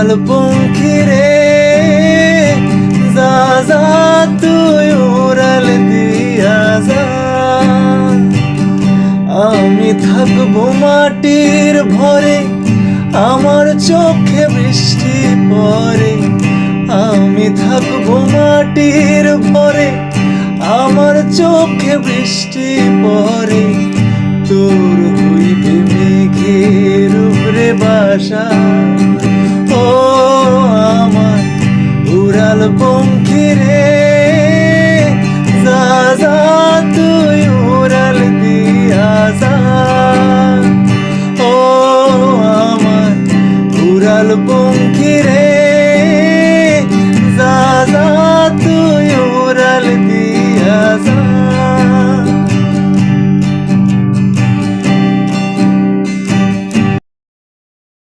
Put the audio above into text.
উড়াল পঙ্খী রে, যা যা তুই উড়াল দিয়া যা। আমি থাকবো মাটির ভরে, আমার চোখে বৃষ্টি পড়ে। আমি থাকবো মাটির ভরে, আমার চোখে বৃষ্টি পড়ে। তোর হইবে মেঘের উপরে বাসা, ও আমার উড়াল পঙ্খী রে, যা যা তুই উড়াল দিয়া যা। ও আমার উড়াল পঙ্খী রে।